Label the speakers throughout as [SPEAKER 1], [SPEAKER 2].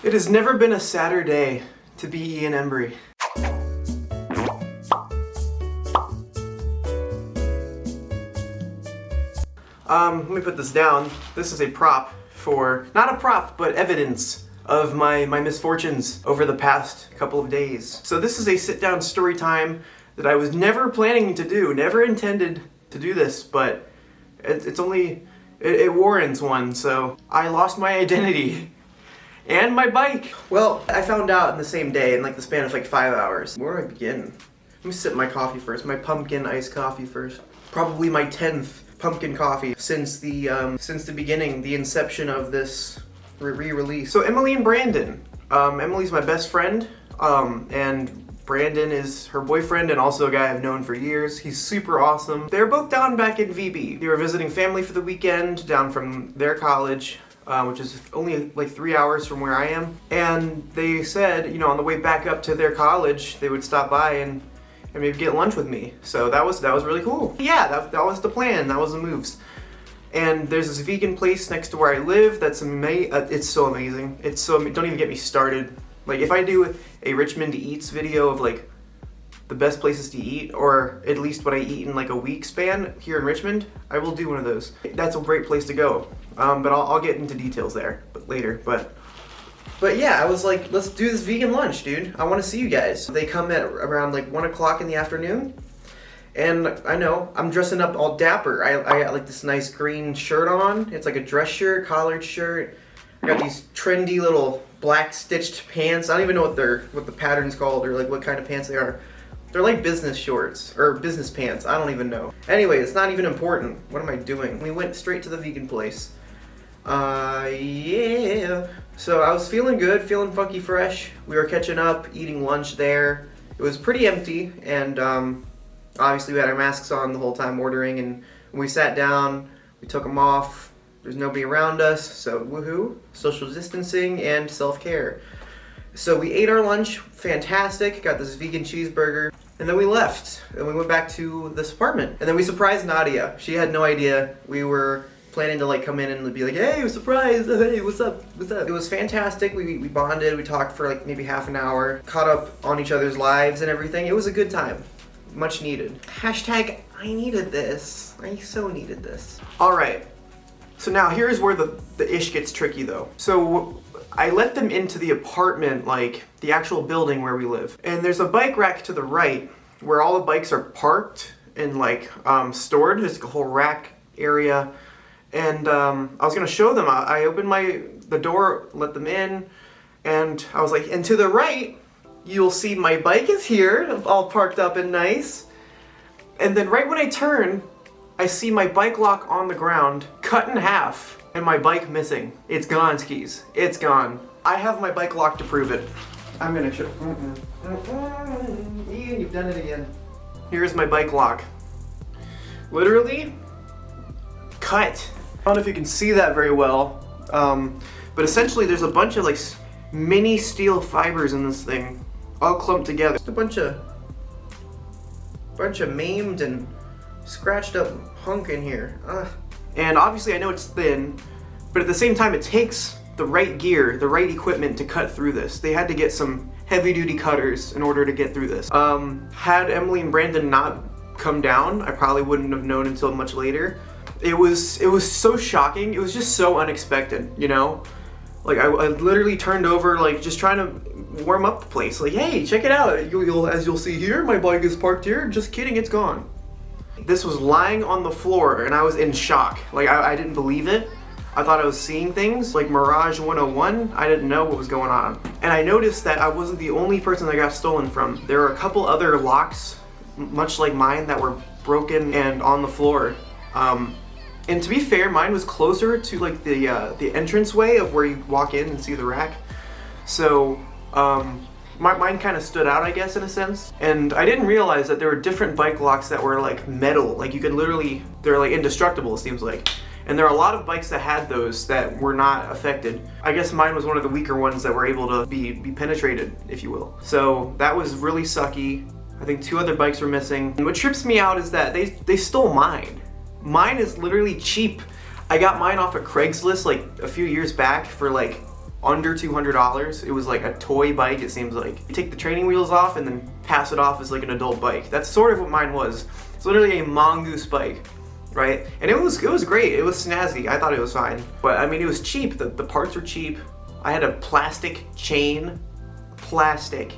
[SPEAKER 1] It has never been a sadder day to be Ian Embry. Let me put this down. This is a prop for, not a prop, but evidence of my misfortunes over the past couple of days. So this is a sit-down story time that I was never planning to do, never intended to do this, but it warrants one. So I lost my identity and my bike. Well, I found out in the same day, in like the span of like 5 hours. Where do I begin? Let me sip my coffee first, my pumpkin iced coffee first. Probably my 10th pumpkin coffee since the beginning, the inception of this re-release. So Emily and Brandon. Emily's my best friend, and Brandon is her boyfriend and also a guy I've known for years. He's super awesome. They're both down back in VB. They were visiting family for the weekend down from their college, which is only like 3 hours from where I am. And they said, you know, on the way back up to their college, they would stop by and maybe get lunch with me. So that was really cool. Yeah, that was the plan. That was the moves. And there's this vegan place next to where I live that's it's so amazing. Don't even get me started. Like if I do a Richmond Eats video of like the best places to eat, or at least what I eat in like a week span here in Richmond, I will do one of those. That's a great place to go. But I'll get into details there later. But yeah, I was like, let's do this vegan lunch, dude. I want to see you guys. They come at around like 1 o'clock in the afternoon. And I know, I'm dressing up all dapper. I got like this nice green shirt on. It's like a dress shirt, collared shirt. I got these trendy little black stitched pants. I don't even know what the pattern's called or like what kind of pants they are. They're like business shorts or business pants. I don't even know. Anyway, it's not even important. What am I doing? We went straight to the vegan place. Yeah. So I was feeling good, feeling funky fresh. We were catching up, eating lunch there. It was pretty empty, and obviously we had our masks on the whole time ordering, and when we sat down, we took them off. There's nobody around us, so woohoo. Social distancing and self-care. So we ate our lunch, fantastic, got this vegan cheeseburger, and then we left, and we went back to this apartment. And then we surprised Nadia. She had no idea we were planning to like come in and be like, hey, surprise, hey, what's up? It was fantastic. We bonded, we talked for like maybe half an hour, caught up on each other's lives and everything. It was a good time, much needed. Hashtag, I needed this. I so needed this. All right, so now here's where the ish gets tricky though. So I let them into the apartment, like the actual building where we live. And there's a bike rack to the right where all the bikes are parked and like stored. There's like a whole rack area. And I was gonna show them. I opened the door, let them in, and I was like, and to the right, you'll see my bike is here, all parked up and nice. And then right when I turn, I see my bike lock on the ground, cut in half, and my bike missing. It's gone, skis. It's gone. I have my bike lock to prove it. I'm gonna show. Ian, you've done it again. Here's my bike lock. Literally cut. I don't know if you can see that very well, but essentially there's a bunch of like mini steel fibers in this thing, all clumped together. Just a bunch of maimed and scratched up hunk in here. And obviously I know it's thin, but at the same time it takes the right gear, the right equipment to cut through this. They had to get some heavy duty cutters in order to get through this. Had Emily and Brandon not come down, I probably wouldn't have known until much later. It was so shocking. It was just so unexpected, you know? Like I literally turned over, like just trying to warm up the place. Like, hey, check it out. As you'll see here, my bike is parked here. Just kidding, it's gone. This was lying on the floor and I was in shock. Like I didn't believe it. I thought I was seeing things like Mirage 101. I didn't know what was going on. And I noticed that I wasn't the only person that got stolen from. There were a couple other locks, much like mine, that were broken and on the floor. And to be fair, mine was closer to like the entranceway of where you walk in and see the rack. So mine kind of stood out, I guess, in a sense. And I didn't realize that there were different bike locks that were like metal. Like you could literally, they're like indestructible, it seems like. And there are a lot of bikes that had those that were not affected. I guess mine was one of the weaker ones that were able to be penetrated, if you will. So that was really sucky. I think 2 other bikes were missing. And what trips me out is that they stole mine. Mine is literally cheap. I got mine off of Craigslist like a few years back for like under $200. It was like a toy bike, it seems like. You take the training wheels off and then pass it off as like an adult bike. That's sort of what mine was. It's literally a mongoose bike, right? And it was great. It was snazzy. I thought it was fine. But I mean, it was cheap. The parts were cheap. I had a plastic chain. Plastic.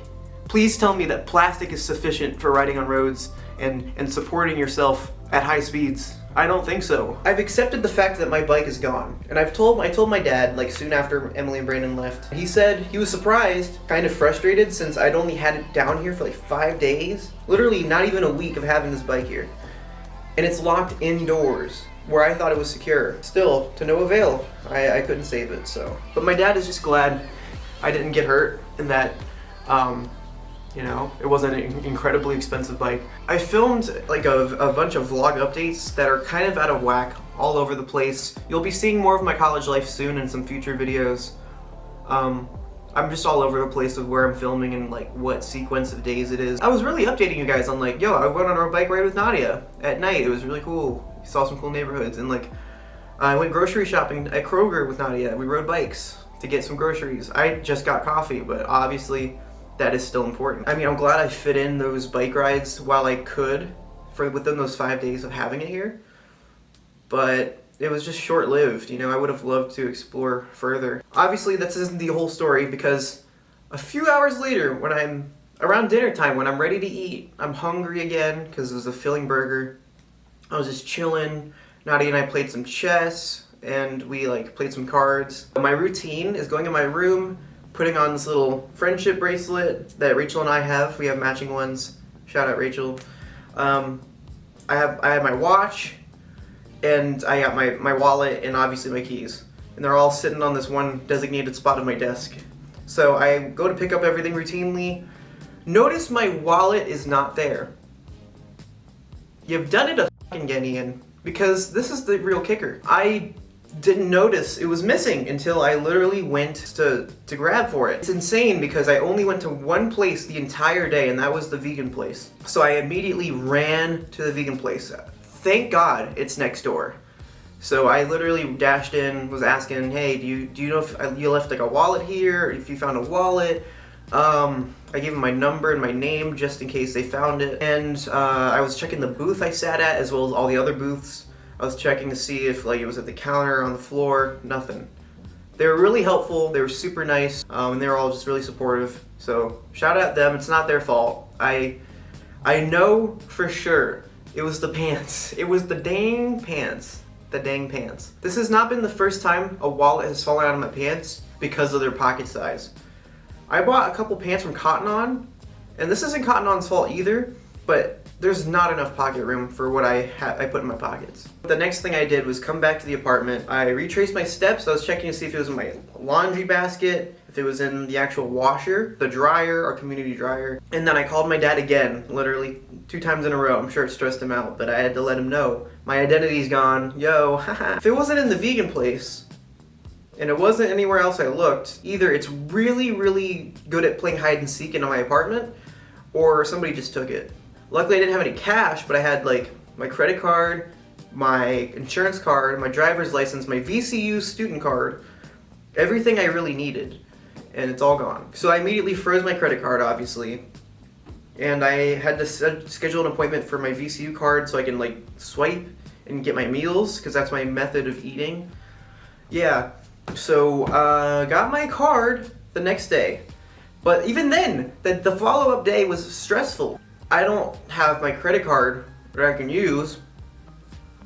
[SPEAKER 1] Please tell me that plastic is sufficient for riding on roads and supporting yourself at high speeds. I don't think so. I've accepted the fact that my bike is gone. And I told my dad, like soon after Emily and Brandon left. He said he was surprised, kind of frustrated, since I'd only had it down here for like 5 days. Literally not even a week of having this bike here. And it's locked indoors, where I thought it was secure. Still, to no avail. I couldn't save it, so. But my dad is just glad I didn't get hurt and that, you know, it wasn't an incredibly expensive bike. I filmed like a bunch of vlog updates that are kind of out of whack all over the place. You'll be seeing more of my college life soon in some future videos. I'm just all over the place with where I'm filming and like what sequence of days it is. I was really updating you guys on like, yo, I went on a bike ride with Nadia at night. It was really cool. We saw some cool neighborhoods, and like I went grocery shopping at Kroger with Nadia. We rode bikes to get some groceries. I just got coffee, but obviously that is still important. I mean, I'm glad I fit in those bike rides while I could within those 5 days of having it here, but it was just short-lived. You know, I would have loved to explore further. Obviously, this isn't the whole story, because a few hours later, when I'm around dinner time, when I'm ready to eat, I'm hungry again because it was a filling burger. I was just chilling. Nadia and I played some chess, and we like played some cards. My routine is going in my room, putting on this little friendship bracelet that Rachel and I have. We have matching ones. Shout out Rachel. I have my watch, and I got my wallet, and obviously my keys. And they're all sitting on this one designated spot of my desk. So I go to pick up everything routinely. Notice my wallet is not there. You've done it again, Ian, because this is the real kicker. I didn't notice it was missing until I literally went to grab for it. It's insane because I only went to one place the entire day, and that was the vegan place. So I immediately ran to the vegan place. Thank God it's next door. So I literally dashed in, was asking, hey, do you know if you left like a wallet here, or if you found a wallet? I gave them my number and my name just in case they found it. And I was checking the booth I sat at as well as all the other booths. I was checking to see if like it was at the counter, on the floor, nothing. They were really helpful, they were super nice, and they were all just really supportive. So shout out them, it's not their fault. I know for sure it was the pants. It was the dang pants. The dang pants. This has not been the first time a wallet has fallen out of my pants because of their pocket size. I bought a couple pants from Cotton On, and this isn't Cotton On's fault either, but there's not enough pocket room for what I put in my pockets. The next thing I did was come back to the apartment. I retraced my steps. I was checking to see if it was in my laundry basket, if it was in the actual washer, the dryer, our community dryer. And then I called my dad again, literally 2 times in a row. I'm sure it stressed him out, but I had to let him know. My identity's gone. Yo, haha. If it wasn't in the vegan place, and it wasn't anywhere else I looked, either it's really, really good at playing hide and seek in my apartment, or somebody just took it. Luckily I didn't have any cash, but I had like my credit card, my insurance card, my driver's license, my VCU student card, everything I really needed, and it's all gone. So I immediately froze my credit card, obviously, and I had to schedule an appointment for my VCU card so I can like swipe and get my meals, because that's my method of eating. Yeah, so got my card the next day, but even then, the follow-up day was stressful. I don't have my credit card that I can use,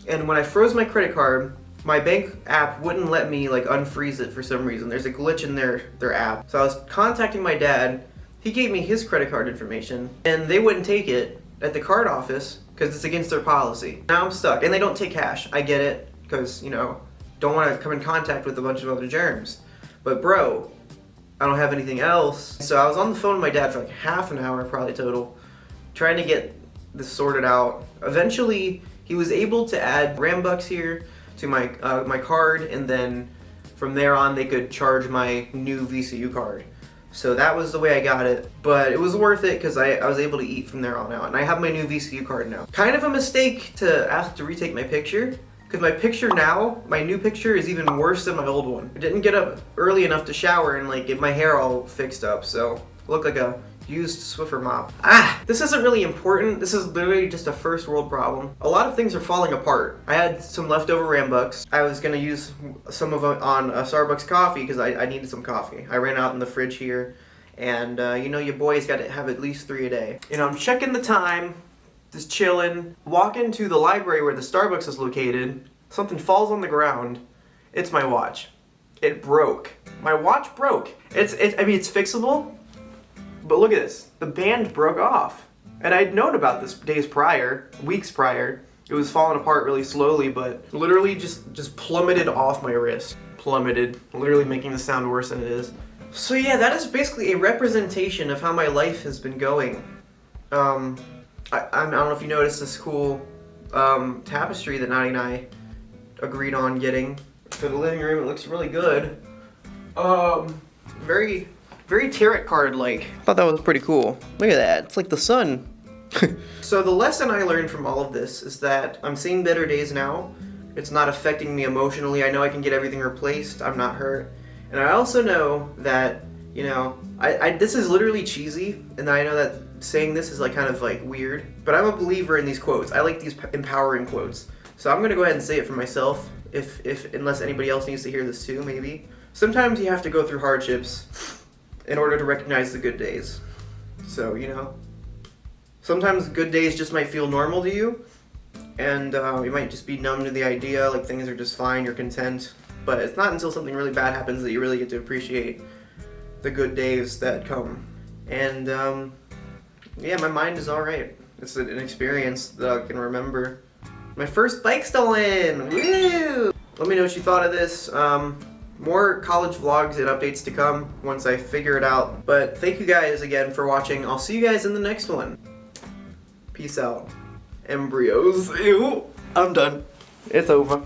[SPEAKER 1] and when I froze my credit card, my bank app wouldn't let me like unfreeze it for some reason. There's a glitch in their app. So I was contacting my dad. He gave me his credit card information, and they wouldn't take it at the card office because it's against their policy. Now I'm stuck, and they don't take cash. I get it, because, you know, don't want to come in contact with a bunch of other germs. But bro, I don't have anything else. So I was on the phone with my dad for like half an hour, probably total, trying to get this sorted out. Eventually, he was able to add Rambucks here to my my card, and then from there on, they could charge my new VCU card. So that was the way I got it, but it was worth it because I was able to eat from there on out, and I have my new VCU card now. Kind of a mistake to ask to retake my picture, Because my picture now, my new picture is even worse than my old one. I didn't get up early enough to shower and like get my hair all fixed up, so I look like a used Swiffer mop. This isn't really important. This is literally just a first world problem. A lot of things are falling apart. I had some leftover Rambucks. I was gonna use some of them on a Starbucks coffee because I needed some coffee. I ran out in the fridge here, and you know, your boy's got to have at least 3 a day. You know, I'm checking the time, just chilling. Walk into the library where the Starbucks is located. Something falls on the ground. It's my watch. It broke. My watch broke. I mean, it's fixable. But look at this, the band broke off. And I'd known about this days prior, weeks prior. It was falling apart really slowly, but literally just plummeted off my wrist. Plummeted, literally making the sound worse than it is. So yeah, that is basically a representation of how my life has been going. I don't know if you noticed this cool tapestry that Naughty and I agreed on getting for the living room. It looks really good. Very tarot card-like. I thought that was pretty cool. Look at that, it's like the sun. So the lesson I learned from all of this is that I'm seeing better days now. It's not affecting me emotionally. I know I can get everything replaced. I'm not hurt. And I also know that, you know, this is literally cheesy, and I know that saying this is like kind of like weird, but I'm a believer in these quotes. I like these empowering quotes. So I'm gonna go ahead and say it for myself, unless anybody else needs to hear this too, maybe. Sometimes you have to go through hardships in order to recognize the good days. So, you know, sometimes good days just might feel normal to you, and you might just be numb to the idea, like things are just fine, you're content. But it's not until something really bad happens that you really get to appreciate the good days that come. And yeah, my mind is alright. It's an experience that I can remember. My first bike stolen! Woo! Let me know what you thought of this. More college vlogs and updates to come once I figure it out. But thank you guys again for watching. I'll see you guys in the next one. Peace out. Embryos. Ew. I'm done. It's over.